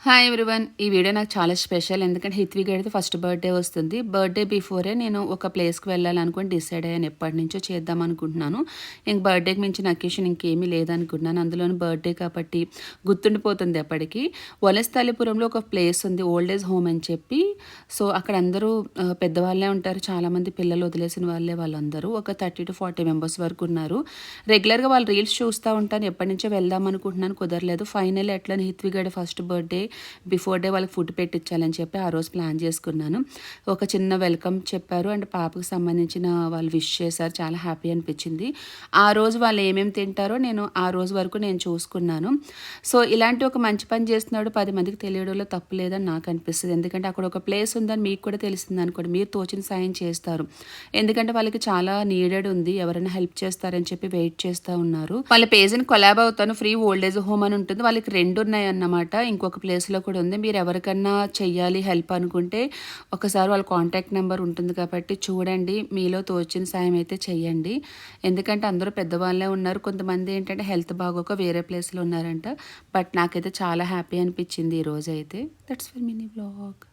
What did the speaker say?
Hi everyone. ఈ video నాకు చాలా స్పెషల్. ఎందుకంటే హిత్వి గడిది ఫస్ట్ బర్త్డే వస్తుంది. బర్త్డే బిఫోరే నేను ఒక ప్లేస్కి వెళ్ళాలనుకుని డిసైడ్ అయ్యాను. ఎప్పటి నుంచో చేద్దాం అనుకుంటున్నాను. ఇంక బర్త్డేకి మించిన అకేషన్ ఇంకేమీ లేదనుకుంటున్నాను. అందులోని బర్త్డే కాబట్టి గుర్తుండిపోతుంది ఎప్పటికీ. వనస్థలిపురంలో ఒక ప్లేస్ ఉంది, ఓల్డ్ ఏజ్ హోమ్ అని చెప్పి. సో అక్కడ అందరూ పెద్దవాళ్ళే ఉంటారు. చాలామంది పిల్లలు వదిలేసిన వాళ్ళే వాళ్ళందరూ. ఒక 30 to 40 మెంబర్స్ వరకు ఉన్నారు. రెగ్యులర్గా వాళ్ళు రీల్స్ చూస్తూ ఉంటాను. ఎప్పటి నుంచో వెళ్దాం అనుకుంటున్నాను, కుదరలేదు. ఫైనల్ ఎట్లా హిత్వి గడి ఫస్ట్ బర్త్డే బిఫోర్ డే వాళ్ళకి ఫుడ్ పెట్టించాలని చెప్పి ఆ రోజు ప్లాన్ చేసుకున్నాను. ఒక చిన్న వెల్కమ్ చెప్పారు అండ్ పాపకు సంబంధించిన వాళ్ళు విష్ చేశారు. చాలా హ్యాపీ అనిపించింది. ఆ రోజు వాళ్ళు ఏమేమి తింటారో నేను ఆ రోజు వరకు నేను చూసుకున్నాను. సో ఇలాంటి ఒక మంచి పని చేస్తున్నాడు 10 మందికి తెలియడంలో తప్పు లేదని నాకు అనిపిస్తుంది. ఎందుకంటే అక్కడ ఒక ప్లేస్ ఉందని మీకు కూడా తెలిసింది అనుకోండి, మీరు తోచిన సాయం చేస్తారు. ఎందుకంటే వాళ్ళకి చాలా నీడెడ్ ఉంది, ఎవరైనా హెల్ప్ చేస్తారని చెప్పి వెయిట్ చేస్తూ ఉన్నారు. వాళ్ళ పేజ్ని కొలాబ్ అవుతాను, ఫ్రీ ఓల్డేజ్ హోమ్ అని ఉంటుంది. వాళ్ళకి 2 ఉన్నాయి అన్నమాట. ఇంకొక ప్లేస్లో కూడా ఉంది. మీరు ఎవరికన్నా చెయ్యాలి హెల్ప్ అనుకుంటే ఒకసారి వాళ్ళ కాంటాక్ట్ నెంబర్ ఉంటుంది కాబట్టి చూడండి, మీలో తోచిన సాయం అయితే చెయ్యండి. ఎందుకంటే అందరూ పెద్దవాళ్ళే ఉన్నారు. కొంతమంది ఏంటంటే హెల్త్ బాగోక వేరే ప్లేస్లో ఉన్నారంట. బట్ నాకైతే చాలా హ్యాపీ అనిపించింది ఈరోజు అయితే. That's for mini vlog.